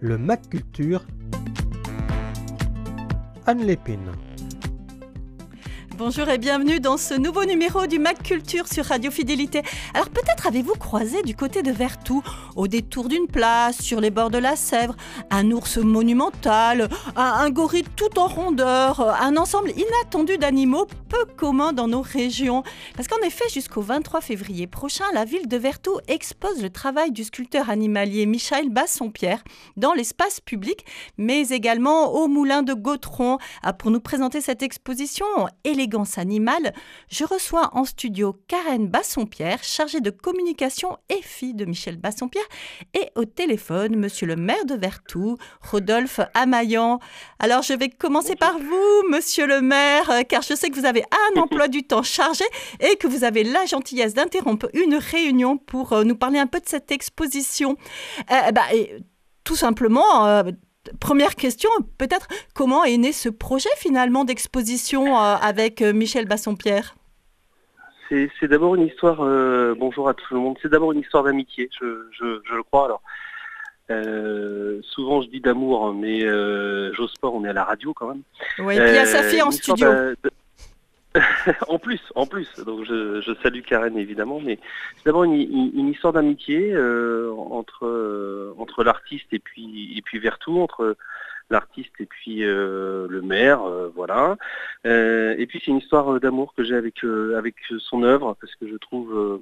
le MAC Culture, Anne Lépine. Bonjour et bienvenue dans ce nouveau numéro du MAC Culture sur Radio Fidélité. Alors peut-être avez-vous croisé du côté de Vertou, au détour d'une place, sur les bords de la Sèvre, un ours monumental, un gorille tout en rondeur, un ensemble inattendu d'animaux peu communs dans nos régions. Parce qu'en effet, jusqu'au 23 février prochain, la ville de Vertou expose le travail du sculpteur animalier Michel Bassompierre dans l'espace public, mais également au moulin de Gautron. Pour nous présenter cette exposition Élégance animale, je reçois en studio Karen Bassompierre, chargée de communication et fille de Michel Bassompierre, et au téléphone, monsieur le maire de Vertou, Rodolphe Amaillant. Alors je vais commencer par vous, monsieur le maire, car je sais que vous avez un emploi du temps chargé et que vous avez la gentillesse d'interrompre une réunion pour nous parler un peu de cette exposition. Tout simplement... Première question, peut-être, comment est né ce projet finalement d'exposition avec Michel Bassompierre ? C'est d'abord une histoire, bonjour à tout le monde, c'est d'abord une histoire d'amitié, je le crois. Alors, souvent je dis d'amour, mais j'ose pas, on est à la radio quand même. Oui, et puis il y a sa fille en studio. En plus, donc je salue Karen évidemment, mais c'est d'abord une histoire d'amitié entre l'artiste et puis Vertou, entre l'artiste et puis le maire, voilà. Et puis c'est une histoire d'amour que j'ai avec son œuvre, parce que je trouve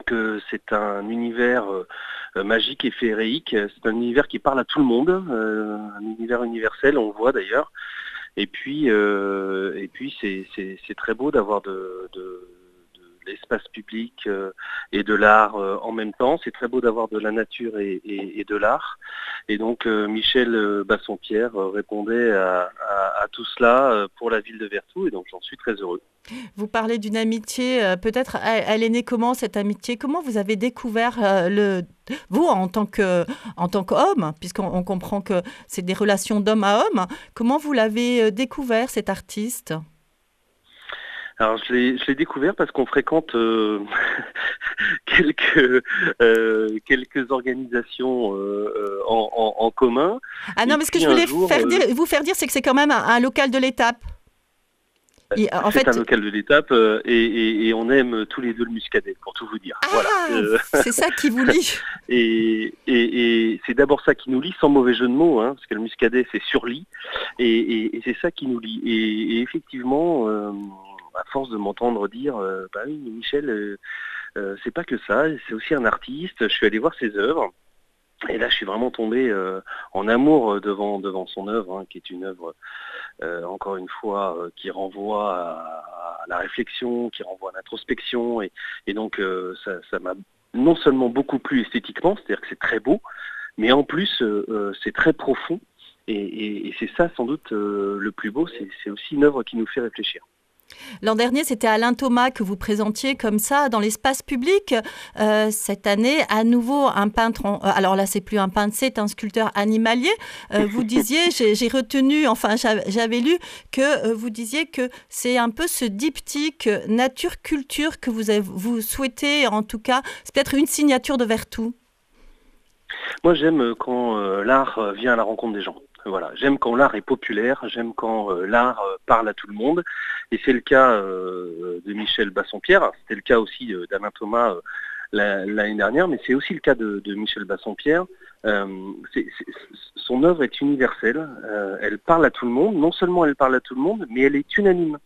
que c'est un univers magique et féerique. C'est un univers qui parle à tout le monde, un univers universel, on le voit d'ailleurs. Et puis c'est très beau d'avoir de l'espace public et de l'art en même temps. C'est très beau d'avoir de la nature et de l'art. Et donc Michel Bassompierre répondait à tout cela pour la ville de Vertou, et donc j'en suis très heureux. Vous parlez d'une amitié, peut-être elle est née comment cette amitié ? Comment vous avez découvert vous en tant qu'homme, puisqu'on comprend que c'est des relations d'homme à homme, comment vous l'avez découvert cet artiste ? Alors je l'ai découvert parce qu'on fréquente quelques organisations en commun. Ah non, mais ce que je voulais vous faire dire, c'est que c'est quand même un local de l'étape. C'est un local de l'étape et on aime tous les deux le muscadet, pour tout vous dire. Ah, voilà. C'est ça qui vous lie. Et c'est d'abord ça qui nous lie, sans mauvais jeu de mots, hein, parce que le muscadet c'est sur lit, et c'est ça qui nous lie. Et effectivement, à force de m'entendre dire, oui, mais Michel, c'est pas que ça, c'est aussi un artiste. Je suis allé voir ses œuvres. Et là, je suis vraiment tombé en amour devant son œuvre, hein, qui est une œuvre, encore une fois, qui renvoie à la réflexion, qui renvoie à l'introspection. Et donc, ça m'a non seulement beaucoup plu esthétiquement, c'est-à-dire que c'est très beau, mais en plus, c'est très profond. Et c'est ça, sans doute, le plus beau. C'est aussi une œuvre qui nous fait réfléchir. L'an dernier, c'était Alain Thomas que vous présentiez comme ça dans l'espace public. Cette année, à nouveau, un peintre, alors là, c'est plus un peintre, c'est un sculpteur animalier. Vous disiez, j'ai retenu, enfin, j'avais lu que vous disiez que c'est un peu ce diptyque nature-culture que vous souhaitez, en tout cas, c'est peut-être une signature de Vertou. Moi, j'aime quand l'art vient à la rencontre des gens. Voilà, j'aime quand l'art est populaire, j'aime quand l'art parle à tout le monde, et c'est le cas de Michel Bassompierre, c'était le cas aussi d'Alain Thomas l'année dernière, mais c'est aussi le cas de Michel Bassompierre. Son œuvre est universelle, elle parle à tout le monde, non seulement elle parle à tout le monde, mais elle est unanime.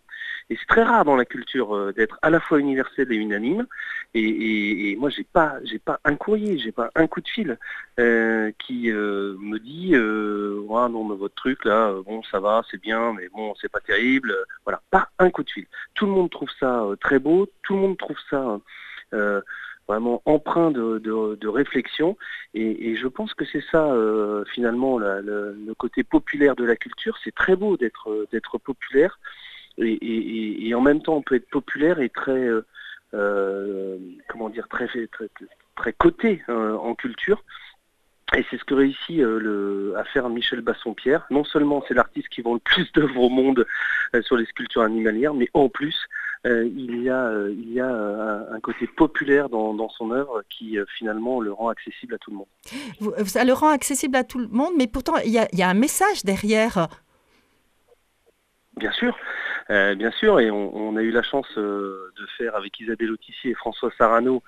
Et c'est très rare dans la culture d'être à la fois universelle et unanime. Et moi, j'ai pas un courrier, j'ai pas un coup de fil qui me dit non, mais votre truc là, bon, ça va, c'est bien, mais bon, c'est pas terrible. Voilà, pas un coup de fil. Tout le monde trouve ça très beau, tout le monde trouve ça vraiment empreint de réflexion. Et je pense que c'est ça finalement le côté populaire de la culture. C'est très beau d'être populaire. Et en même temps, on peut être populaire et très, très coté en culture. Et c'est ce que réussit à faire Michel Bassompierre. Non seulement c'est l'artiste qui vend le plus d'œuvres au monde sur les sculptures animalières, mais en plus, il y a un côté populaire dans son œuvre qui finalement le rend accessible à tout le monde. Ça le rend accessible à tout le monde, mais pourtant il y a un message derrière. Bien sûr, et on a eu la chance de faire avec Isabelle Autissier et François Sarano,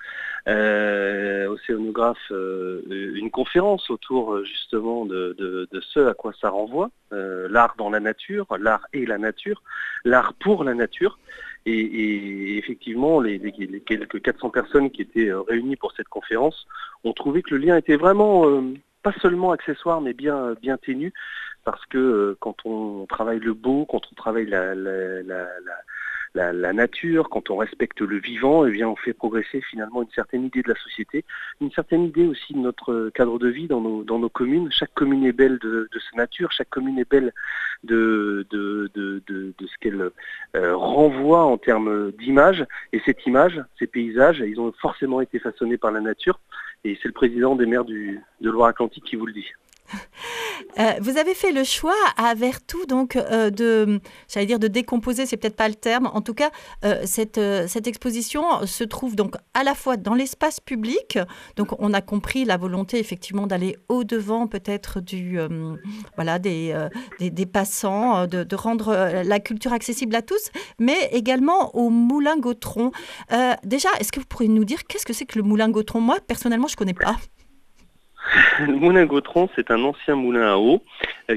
océanographe, une conférence autour justement de ce à quoi ça renvoie, l'art dans la nature, l'art et la nature, l'art pour la nature. Et effectivement, les quelques 400 personnes qui étaient réunies pour cette conférence ont trouvé que le lien était vraiment pas seulement accessoire, mais bien ténu. Parce que quand on travaille le beau, quand on travaille la nature, quand on respecte le vivant, eh bien on fait progresser finalement une certaine idée de la société, une certaine idée aussi de notre cadre de vie dans nos communes. Chaque commune est belle de sa nature, chaque commune est belle de ce qu'elle renvoie en termes d'image. Et cette image, ces paysages, ils ont forcément été façonnés par la nature. Et c'est le président des maires de Loire-Atlantique qui vous le dit. Vous avez fait le choix à Vertou donc j'allais dire de décomposer, c'est peut-être pas le terme. En tout cas, cette exposition se trouve donc à la fois dans l'espace public. Donc on a compris la volonté effectivement d'aller au-devant peut-être des passants, de rendre la culture accessible à tous, mais également au Moulin Gautron. Déjà, est-ce que vous pourriez nous dire qu'est-ce que c'est que le Moulin Gautron? Moi, personnellement, je connais pas. Le moulin Gautron, c'est un ancien moulin à eau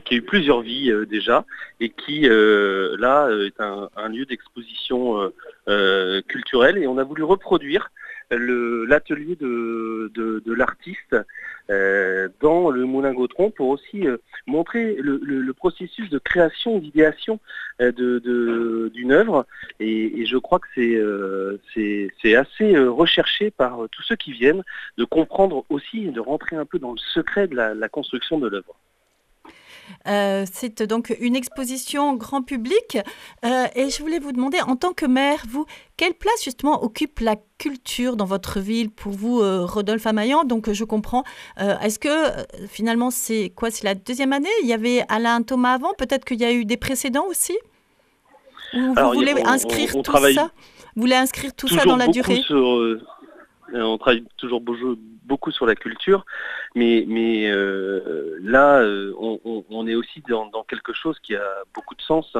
qui a eu plusieurs vies déjà et qui là est un lieu d'exposition culturelle, et on a voulu reproduire l'atelier de l'artiste dans le moulin Gautron pour aussi montrer le processus de création, d'idéation d'une œuvre, et je crois que c'est assez recherché par tous ceux qui viennent, de comprendre aussi, de rentrer un peu dans le secret de la construction de l'œuvre. C'est donc une exposition grand public et je voulais vous demander, en tant que maire, vous, quelle place justement occupe la culture dans votre ville pour vous, Rodolphe Amaillant? Donc je comprends, est-ce que finalement c'est la deuxième année? Il y avait Alain Thomas avant, peut-être qu'il y a eu des précédents aussi? Ou vous voulez inscrire tout ça? Vous voulez inscrire tout ça dans la durée? On travaille toujours beaucoup sur la culture, mais là, on est aussi dans quelque chose qui a beaucoup de sens.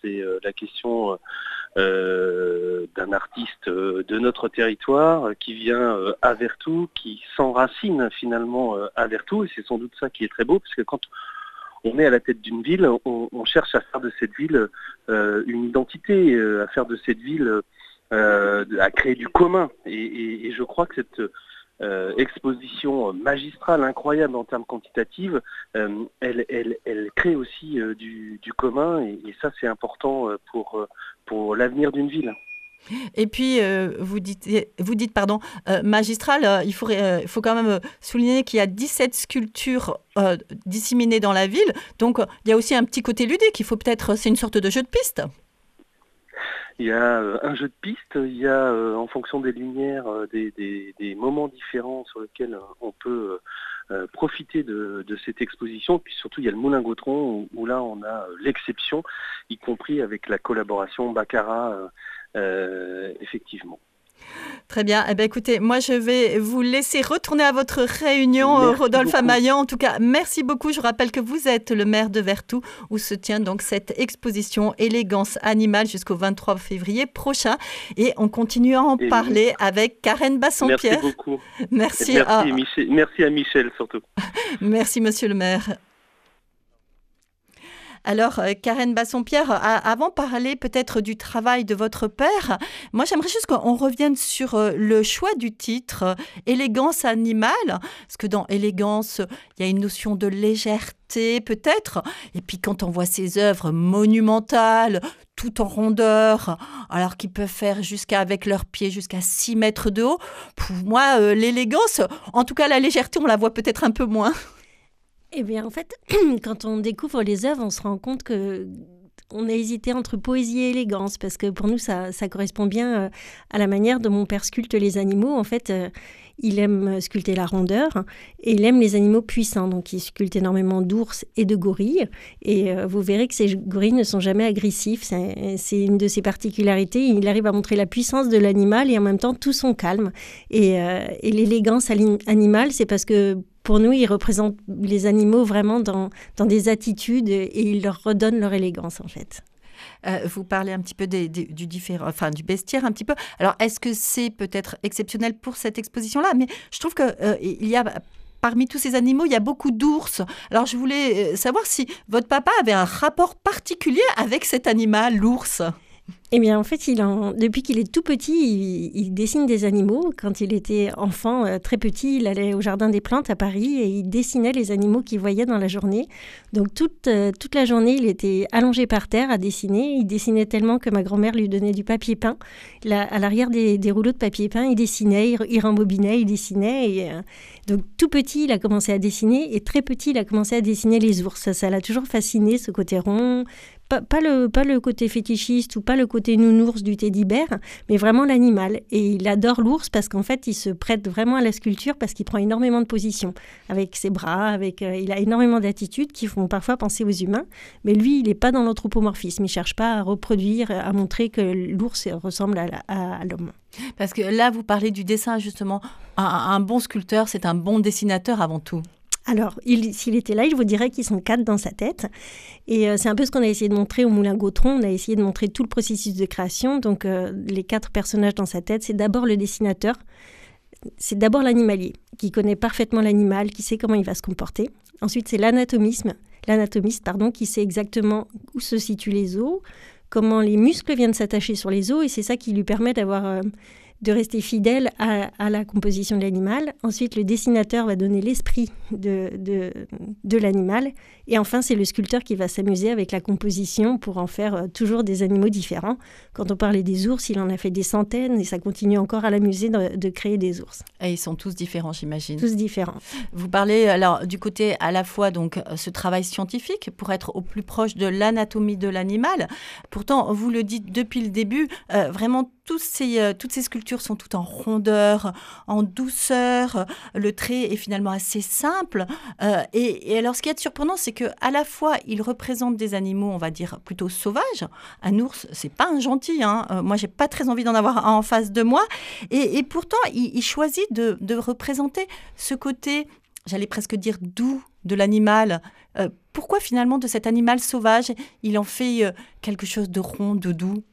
C'est la question d'un artiste de notre territoire qui vient à Vertou, qui s'enracine finalement à Vertou, et c'est sans doute ça qui est très beau, parce que quand on est à la tête d'une ville, on cherche à faire de cette ville une identité, à faire de cette ville à créer du commun, et je crois que cette exposition magistrale, incroyable en termes quantitatifs, elle crée aussi du commun, et ça c'est important pour l'avenir d'une ville. Et puis, vous dites magistral, il faut quand même souligner qu'il y a 17 sculptures disséminées dans la ville, donc il y a aussi un petit côté ludique, c'est une sorte de jeu de piste. Il y a un jeu de piste, il y a en fonction des lumières des moments différents sur lesquels on peut profiter de cette exposition. Puis surtout il y a le Moulin Gautron où là on a l'exception, y compris avec la collaboration Baccarat, effectivement. Très bien. Eh bien, écoutez, moi, je vais vous laisser retourner à votre réunion, Rodolphe Amaillant. En tout cas, merci beaucoup. Je rappelle que vous êtes le maire de Vertou, où se tient donc cette exposition Élégance animale jusqu'au 23 février prochain. Et on continue à en parler avec Karen Bassompierre. Merci beaucoup. Merci à Michel surtout. Merci, monsieur le maire. Alors, Karen Bassompierre, avant de parler peut-être du travail de votre père, moi j'aimerais juste qu'on revienne sur le choix du titre Élégance animale, parce que dans élégance, il y a une notion de légèreté peut-être, et puis quand on voit ces œuvres monumentales, tout en rondeur, alors qu'ils peuvent faire avec leurs pieds jusqu'à 6 mètres de haut, pour moi, l'élégance, en tout cas la légèreté, on la voit peut-être un peu moins. Eh bien, en fait, quand on découvre les œuvres, on se rend compte que on a hésité entre poésie et élégance, parce que pour nous, ça correspond bien à la manière dont mon père sculpte les animaux. En fait, il aime sculpter la rondeur et il aime les animaux puissants. Donc, il sculpte énormément d'ours et de gorilles. Et vous verrez que ces gorilles ne sont jamais agressifs. C'est une de ses particularités. Il arrive à montrer la puissance de l'animal et en même temps tout son calme. Et l'élégance animale, c'est parce que pour nous, il représente les animaux vraiment dans des attitudes et il leur redonne leur élégance, en fait. Vous parlez un petit peu du bestiaire un petit peu. Alors, est-ce que c'est peut-être exceptionnel pour cette exposition-là? Mais je trouve que il y a parmi tous ces animaux, il y a beaucoup d'ours. Alors, je voulais savoir si votre papa avait un rapport particulier avec cet animal, l'ours. Eh bien, en fait, depuis qu'il est tout petit, il dessine des animaux. Quand il était enfant, très petit, il allait au Jardin des Plantes à Paris et il dessinait les animaux qu'il voyait dans la journée. Donc, toute la journée, il était allongé par terre à dessiner. Il dessinait tellement que ma grand-mère lui donnait du papier peint. À l'arrière des rouleaux de papier peint, il dessinait, il rembobinait, il dessinait. Donc, tout petit, il a commencé à dessiner et très petit, il a commencé à dessiner les ours. Ça l'a toujours fasciné, ce côté rond. Pas le côté fétichiste ou pas le côté nounours du teddy-bear, mais vraiment l'animal. Et il adore l'ours parce qu'en fait, il se prête vraiment à la sculpture parce qu'il prend énormément de positions avec ses bras, il a énormément d'attitudes qui font parfois penser aux humains. Mais lui, il n'est pas dans l'anthropomorphisme. Il ne cherche pas à reproduire, à montrer que l'ours ressemble à l'homme. Parce que là, vous parlez du dessin, justement. Un bon sculpteur, c'est un bon dessinateur avant tout. Alors, s'il était là, il vous dirait qu'ils sont 4 dans sa tête. Et c'est un peu ce qu'on a essayé de montrer au Moulin Gautron. On a essayé de montrer tout le processus de création. Donc, les 4 personnages dans sa tête, c'est d'abord le dessinateur. C'est d'abord l'animalier, qui connaît parfaitement l'animal, qui sait comment il va se comporter. Ensuite, c'est l'anatomiste, qui sait exactement où se situent les os, comment les muscles viennent s'attacher sur les os. Et c'est ça qui lui permet de rester fidèle à la composition de l'animal. Ensuite, le dessinateur va donner l'esprit de l'animal. Et enfin, c'est le sculpteur qui va s'amuser avec la composition pour en faire toujours des animaux différents. Quand on parlait des ours, il en a fait des centaines et ça continue encore à l'amuser de créer des ours. Et ils sont tous différents, j'imagine. Tous différents. Vous parlez alors du côté à la fois donc ce travail scientifique pour être au plus proche de l'anatomie de l'animal. Pourtant, vous le dites depuis le début, vraiment toutes ces sculptures sont toutes en rondeur, en douceur. Le trait est finalement assez simple. Et alors, ce qui est surprenant, c'est qu'à la fois, il représente des animaux, on va dire, plutôt sauvages. Un ours, c'est pas un gentil. Moi, j'ai pas très envie d'en avoir un en face de moi. Et pourtant, il choisit de représenter ce côté, j'allais presque dire, doux de l'animal. Pourquoi, finalement, de cet animal sauvage, il en fait quelque chose de rond, de doux ?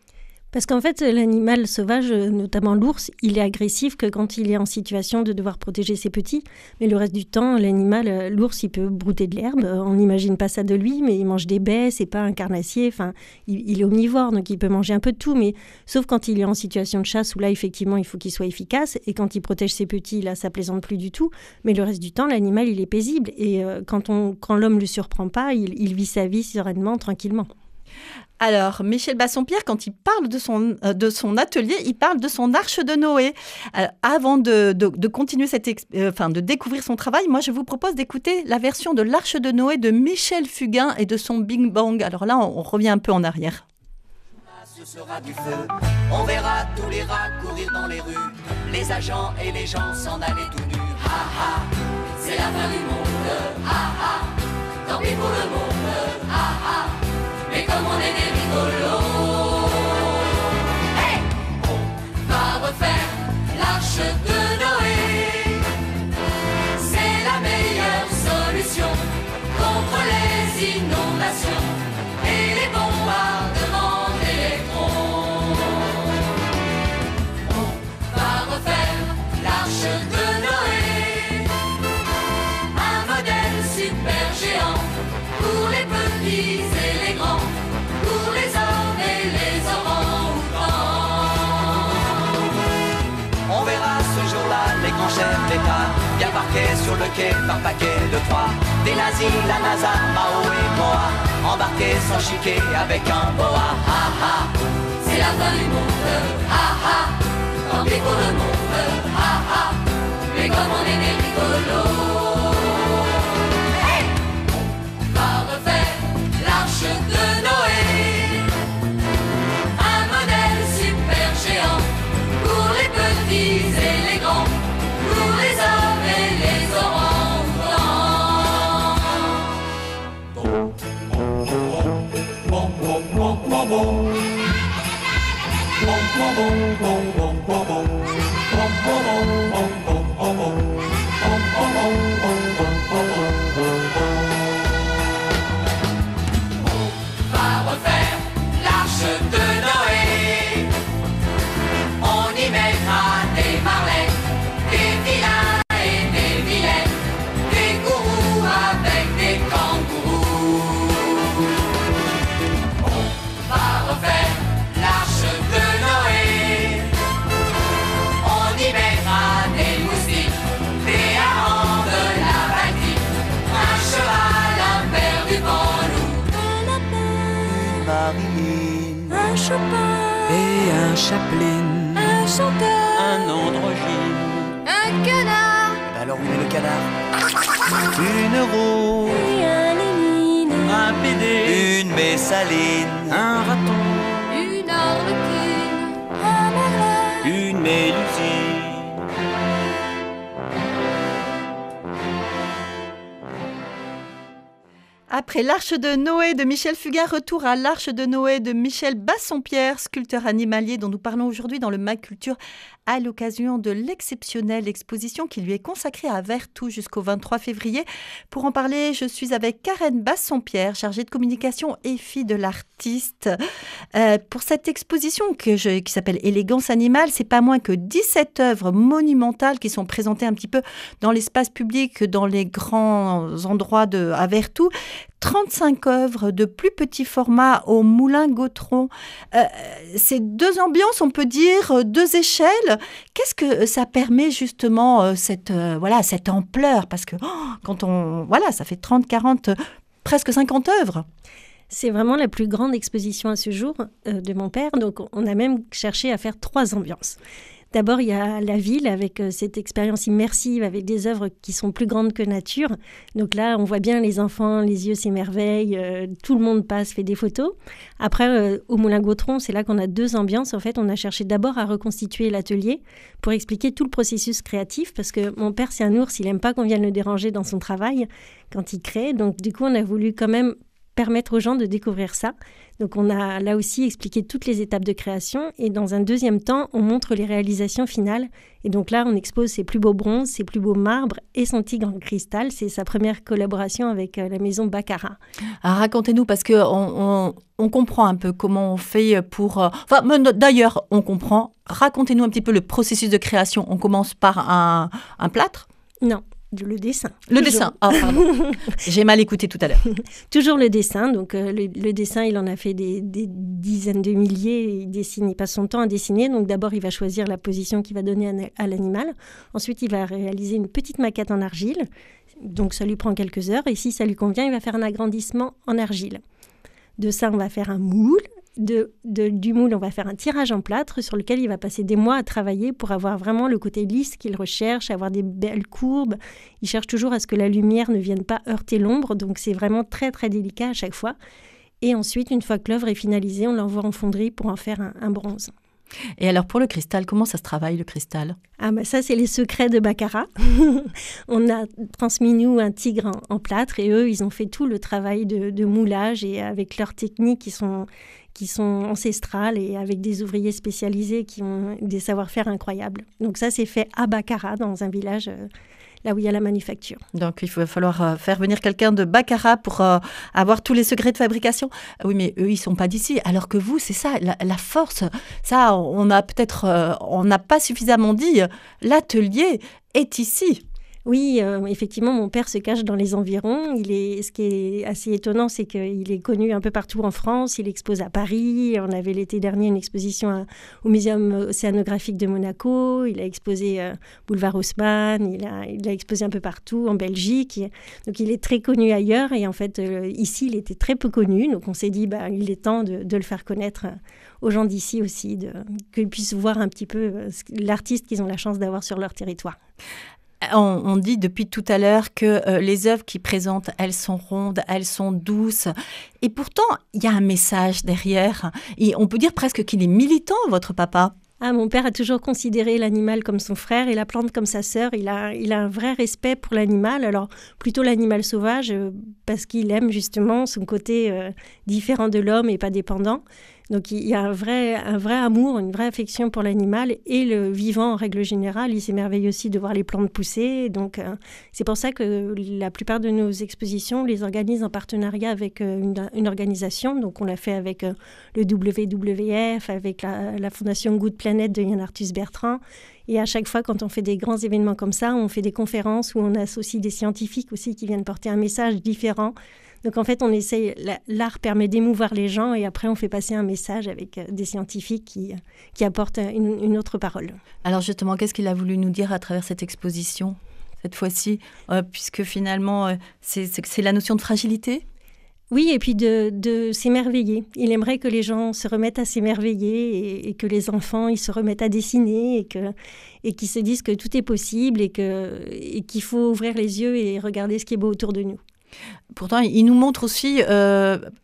Parce qu'en fait, l'animal sauvage, notamment l'ours, il est agressif que quand il est en situation de devoir protéger ses petits. Mais le reste du temps, l'ours, il peut brouter de l'herbe. On n'imagine pas ça de lui, mais il mange des baies, c'est pas un carnassier. Enfin, il est omnivore, donc il peut manger un peu de tout. Mais sauf quand il est en situation de chasse, où là, effectivement, il faut qu'il soit efficace. Et quand il protège ses petits, là, ça plaisante plus du tout. Mais le reste du temps, l'animal, il est paisible. Et quand l'homme le surprend pas, il vit sa vie sereinement, tranquillement. Alors, Michel Bassompierre, quand il parle de son atelier, il parle de son arche de Noé. Alors, avant de continuer de découvrir son travail, moi, je vous propose d'écouter la version de l'arche de Noé de Michel Fugain et de son Bing Bang. Alors là, on revient un peu en arrière. Ce sera du feu, on verra tous les rats courir dans les rues, les agents et les gens s'en aller tout nus. Ha ha, c'est la fin du monde. Ha ha, tant pis pour le monde. Ha ha. Et comme on est des rigolos, hey, on va refaire l'arche de Noé. C'est la meilleure solution contre les inondations et les bombardements d'électrons. On va refaire l'arche de Noé, un modèle super géant pour les petits et les grands, pour les hommes et les orang-outans. On verra ce jour-là les grands chefs d'État bien parqués sur le quai par paquet de 3. Des nazis, la NASA, Mao et Moa, embarqués sans chiquer avec un boa. Ha ha, c'est la fin du monde. Ha ha, tant pis pour le monde. Ha ha, mais comme on est des rigolos. L'arche de Noé, petits et les grands, pour les hommes et les et un chapeline, un chanteur, un androgyne, un canard, alors où est le canard? Une rose, et un lémine, un pédé, une messaline, un raton, une arlequine, un merlin, une mélusine. Après l'Arche de Noé de Michel Fugain, retour à l'Arche de Noé de Michel Bassompierre, sculpteur animalier dont nous parlons aujourd'hui dans le MAC Culture à l'occasion de l'exceptionnelle exposition qui lui est consacrée à Vertou jusqu'au 23 février. Pour en parler, je suis avec Karen Bassompierre, chargée de communication et fille de l'artiste. Pour cette exposition qui s'appelle Élégance animale, c'est pas moins que 17 œuvres monumentales qui sont présentées un petit peu dans l'espace public, dans les grands endroits à Vertou. 35 œuvres de plus petit format au Moulin Gautron. C'est deux ambiances, on peut dire, deux échelles. Qu'est-ce que ça permet justement, cette ampleur? Parce que ça fait 30, 40, presque 50 œuvres. C'est vraiment la plus grande exposition à ce jour de mon père. Donc, on a même cherché à faire 3 ambiances. D'abord, il y a la ville avec cette expérience immersive avec des œuvres qui sont plus grandes que nature. Donc là, on voit bien les enfants, les yeux s'émerveillent, tout le monde passe, fait des photos. Après, au Moulin Gautron, c'est là qu'on a 2 ambiances. En fait, on a cherché d'abord à reconstituer l'atelier pour expliquer tout le processus créatif parce que mon père, c'est un ours, il n'aime pas qu'on vienne le déranger dans son travail quand il crée. Donc du coup, on a voulu quand même permettre aux gens de découvrir ça. Donc on a là aussi expliqué toutes les étapes de création et dans un deuxième temps, on montre les réalisations finales. Et donc là, on expose ses plus beaux bronzes, ses plus beaux marbres et son tigre en cristal. C'est sa première collaboration avec la maison Baccarat. Alors, racontez-nous, parce qu'on comprend un peu comment on fait pour... d'ailleurs, on comprend. Racontez-nous un petit peu le processus de création. On commence par un plâtre ? Non. Le dessin. Le dessin, pardon. J'ai mal écouté tout à l'heure. Toujours le dessin. Donc, le dessin, il en a fait des dizaines de milliers. Il passe son temps à dessiner. Donc, d'abord, il va choisir la position qu'il va donner à l'animal. Ensuite, il va réaliser une petite maquette en argile. Donc, ça lui prend quelques heures. Et si ça lui convient, il va faire un agrandissement en argile. De ça, on va faire un moule. Du moule, on va faire un tirage en plâtre sur lequel il va passer des mois à travailler pour avoir vraiment le côté lisse qu'il recherche, avoir des belles courbes. Il cherche toujours à ce que la lumière ne vienne pas heurter l'ombre, donc c'est vraiment très très délicat à chaque fois. Et ensuite, une fois que l'œuvre est finalisée, on l'envoie en fonderie pour en faire un bronze. Et alors pour le cristal, comment ça se travaille le cristal ? Ça c'est les secrets de Baccarat. On a transmis nous un tigre en plâtre et eux ils ont fait tout le travail de moulage et avec leurs techniques qui sont ancestrales et avec des ouvriers spécialisés qui ont des savoir-faire incroyables. Donc ça c'est fait à Baccarat dans un village là où il y a la manufacture. Donc il va falloir faire venir quelqu'un de Baccarat pour avoir tous les secrets de fabrication. Oui, mais eux, ils ne sont pas d'ici. Alors que vous, c'est ça, la force. Ça, on n'a pas suffisamment dit. L'atelier est ici. Oui, effectivement, mon père se cache dans les environs. Ce qui est assez étonnant, c'est qu'il est connu un peu partout en France. Il expose à Paris. On avait l'été dernier une exposition au Muséum océanographique de Monaco. Il a exposé Boulevard Haussmann. Il a exposé un peu partout en Belgique. Donc, il est très connu ailleurs. Et en fait, ici, il était très peu connu. Donc, on s'est dit, il est temps de le faire connaître aux gens d'ici aussi, qu'ils puissent voir un petit peu l'artiste qu'ils ont la chance d'avoir sur leur territoire. On dit depuis tout à l'heure que les œuvres qu'il présente, elles sont rondes, elles sont douces. Et pourtant, il y a un message derrière. Et on peut dire presque qu'il est militant, votre papa. Ah, mon père a toujours considéré l'animal comme son frère et la plante comme sa sœur. Il a un vrai respect pour l'animal, alors plutôt l'animal sauvage, parce qu'il aime justement son côté différent de l'homme et pas dépendant. Donc il y a un vrai amour, une vraie affection pour l'animal et le vivant en règle générale. Il s'émerveille aussi de voir les plantes pousser. Donc c'est pour ça que la plupart de nos expositions, on les organise en partenariat avec une organisation. Donc on l'a fait avec le WWF, avec la Fondation Good Planet de Yann Arthus Bertrand. Et à chaque fois, quand on fait des grands événements comme ça, on fait des conférences où on associe des scientifiques aussi qui viennent porter un message différent. Donc en fait, on essaye, l'art permet d'émouvoir les gens et après on fait passer un message avec des scientifiques qui apportent une autre parole. Alors justement, qu'est-ce qu'il a voulu nous dire à travers cette exposition, cette fois-ci, puisque finalement, c'est la notion de fragilité ? Oui, et puis de s'émerveiller. Il aimerait que les gens se remettent à s'émerveiller et que les enfants ils se remettent à dessiner et qu'ils se disent que tout est possible et qu'il faut ouvrir les yeux et regarder ce qui est beau autour de nous. Pourtant, il nous montre aussi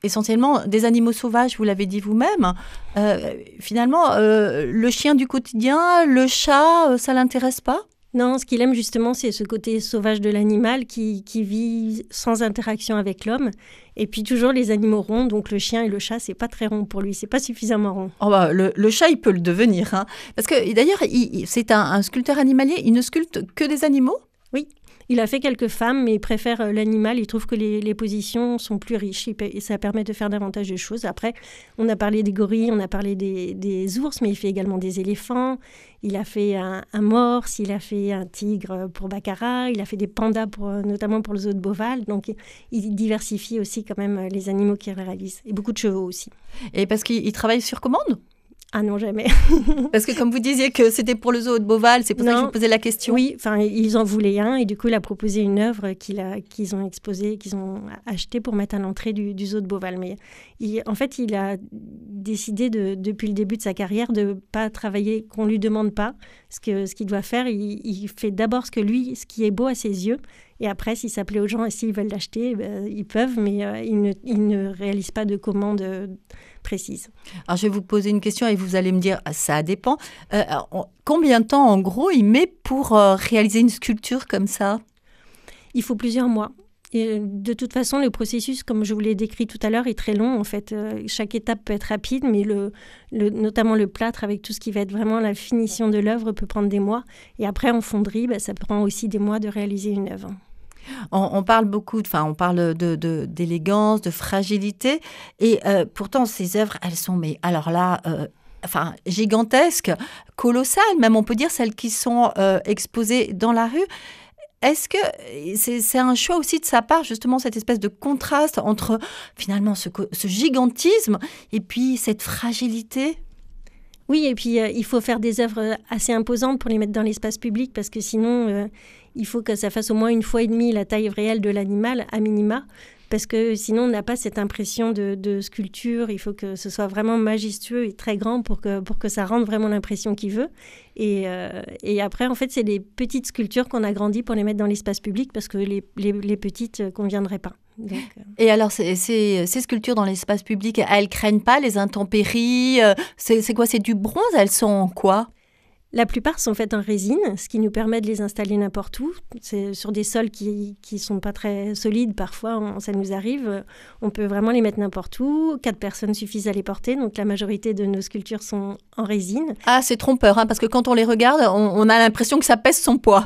essentiellement des animaux sauvages, vous l'avez dit vous-même. Finalement, le chien du quotidien, le chat, ça ne l'intéresse pas ? Non, ce qu'il aime justement, c'est ce côté sauvage de l'animal qui vit sans interaction avec l'homme. Et puis toujours les animaux ronds, donc le chien et le chat, c'est pas très rond pour lui, c'est pas suffisamment rond. Oh bah, le chat, il peut le devenir. Hein. Parce que d'ailleurs, c'est un sculpteur animalier, il ne sculpte que des animaux ? Oui. Il a fait quelques femmes, mais il préfère l'animal. Il trouve que les positions sont plus riches et ça permet de faire davantage de choses. Après, on a parlé des gorilles, on a parlé des ours, mais il fait également des éléphants. Il a fait un morse, il a fait un tigre pour Baccarat, il a fait des pandas, notamment pour le zoo de Beauval. Donc, il diversifie aussi quand même les animaux qu'il réalise. Et beaucoup de chevaux aussi. Et parce qu'il travaille sur commande ? Ah non, jamais. Parce que comme vous disiez que c'était pour le zoo de Beauval, c'est pour ça que je vous posais la question. Oui, enfin, ils en voulaient un et du coup, il a proposé une œuvre qu'ils ont exposée, qu'ils ont achetée pour mettre à l'entrée du zoo de Beauval. Mais en fait, il a décidé depuis le début de sa carrière de ne pas travailler, qu'on ne lui demande pas ce qu'il doit faire. Il fait d'abord ce qui est beau à ses yeux. Et après, si ça plaît aux gens et s'ils veulent l'acheter, ils peuvent, mais ils ne réalisent pas de commande précise. Alors, je vais vous poser une question et vous allez me dire, ça dépend. Combien de temps, en gros, il met pour réaliser une sculpture comme ça ? Il faut plusieurs mois. Et de toute façon, le processus, comme je vous l'ai décrit tout à l'heure, est très long. En fait, chaque étape peut être rapide, mais notamment le plâtre, avec tout ce qui va être vraiment la finition de l'œuvre, peut prendre des mois. Et après, en fonderie, ça prend aussi des mois de réaliser une œuvre. On parle beaucoup, on parle d'élégance, de fragilité, et pourtant ces œuvres, elles sont, mais alors là, gigantesques, colossales, même on peut dire celles qui sont exposées dans la rue. Est-ce que c'est un choix aussi de sa part, justement, cette espèce de contraste entre finalement ce gigantisme et puis cette fragilité ? Oui, et puis il faut faire des œuvres assez imposantes pour les mettre dans l'espace public parce que sinon, il faut que ça fasse au moins 1,5 fois la taille réelle de l'animal, à minima, parce que sinon, on n'a pas cette impression de sculpture. Il faut que ce soit vraiment majestueux et très grand pour que ça rende vraiment l'impression qu'il veut. Et après, en fait, c'est les petites sculptures qu'on agrandit pour les mettre dans l'espace public parce que les petites ne conviendraient pas. Donc, Et alors, ces sculptures dans l'espace public, elles craignent pas les intempéries ? C'est quoi ? C'est du bronze ? Elles sont en quoi ? La plupart sont faites en résine, ce qui nous permet de les installer n'importe où. C'est sur des sols qui sont pas très solides. Parfois, ça nous arrive. On peut vraiment les mettre n'importe où. 4 personnes suffisent à les porter. Donc, la majorité de nos sculptures sont en résine. Ah, c'est trompeur, parce que quand on les regarde, on a l'impression que ça pèse son poids.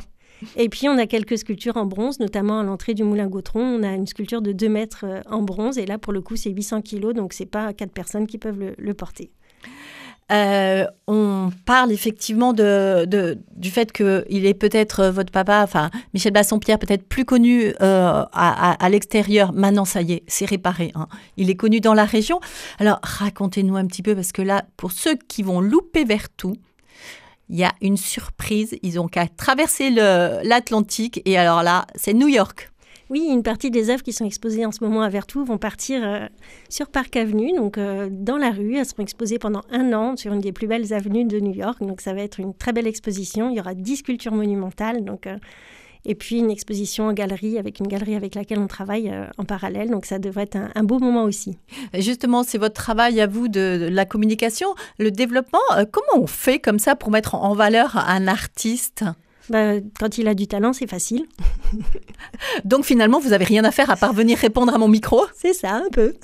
Et puis, on a quelques sculptures en bronze, notamment à l'entrée du Moulin Gautron. On a une sculpture de 2 mètres en bronze. Et là, pour le coup, c'est 800 kilos. Donc, c'est pas 4 personnes qui peuvent le porter. On parle effectivement du fait qu'il est peut-être votre papa, Michel Bassompierre, peut-être plus connu à l'extérieur. Maintenant, ça y est, c'est réparé. Hein. Il est connu dans la région. Alors, racontez-nous un petit peu, parce que là, pour ceux qui vont louper Vertou, il y a une surprise. Ils ont qu'à traverser l'Atlantique. Et alors là, c'est New York. Oui, une partie des œuvres qui sont exposées en ce moment à Vertou vont partir sur Park Avenue, donc dans la rue. Elles seront exposées pendant 1 an sur une des plus belles avenues de New York. Donc ça va être une très belle exposition. Il y aura 10 sculptures monumentales. et puis une exposition en galerie avec une galerie avec laquelle on travaille en parallèle. Donc ça devrait être un beau moment aussi. Justement, c'est votre travail à vous de la communication, le développement. Comment on fait comme ça pour mettre en valeur un artiste ? Quand il a du talent, c'est facile. Donc finalement, vous n'avez rien à faire à part venir répondre à mon micro ? C'est ça, un peu.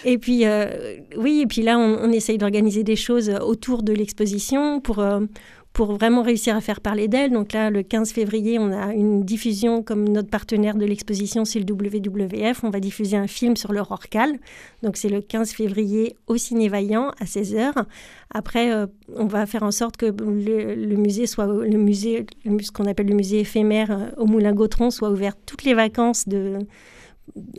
Et puis, et puis là, on essaye d'organiser des choses autour de l'exposition pour vraiment réussir à faire parler d'elle. Donc là, le 15 février, on a une diffusion, comme notre partenaire de l'exposition, c'est le WWF. On va diffuser un film sur le Rorcal. Donc c'est le 15 février au Ciné Vaillant à 16h. Après, on va faire en sorte que le musée soit ce qu'on appelle le musée éphémère au Moulin-Gautron soit ouvert toutes les vacances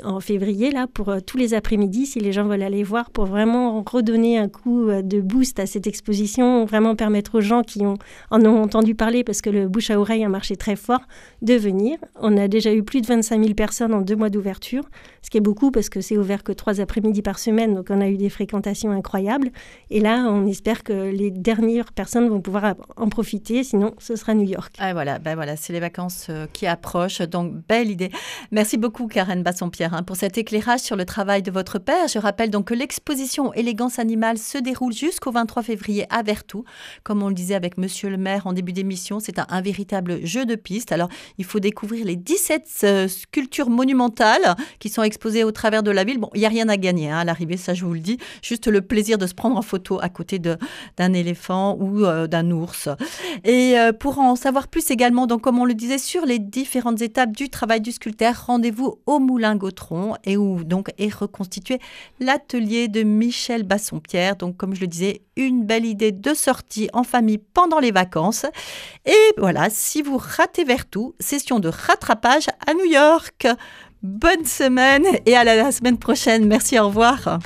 en février, là, pour tous les après-midi, si les gens veulent aller voir, pour vraiment redonner un coup de boost à cette exposition, vraiment permettre aux gens qui en ont entendu parler, parce que le bouche à oreille a marché très fort, de venir. On a déjà eu plus de 25 000 personnes en 2 mois d'ouverture, ce qui est beaucoup parce que c'est ouvert que 3 après-midi par semaine, donc on a eu des fréquentations incroyables. Et là, on espère que les dernières personnes vont pouvoir en profiter, sinon ce sera New York. Ah, voilà, c'est les vacances qui approchent, donc belle idée. Merci beaucoup Karen Bassompierre pour cet éclairage sur le travail de votre père. Je rappelle donc que l'exposition Élégance animale se déroule jusqu'au 23 février à Vertou. Comme on le disait avec Monsieur le maire en début d'émission, c'est un véritable jeu de piste. Alors, il faut découvrir les 17 sculptures monumentales qui sont exposées au travers de la ville. Bon, il n'y a rien à gagner à l'arrivée, ça je vous le dis. Juste le plaisir de se prendre en photo à côté d'un éléphant ou d'un ours. Et pour en savoir plus également, donc, comme on le disait, sur les différentes étapes du travail du sculpteur, rendez-vous au Moulin-Gautron et où donc est reconstitué l'atelier de Michel Bassompierre. Donc, comme je le disais, une belle idée de sortie en famille pendant les vacances. Et voilà, si vous ratez Vertou, session de rattrapage à New York. Bonne semaine et à la semaine prochaine. Merci, au revoir.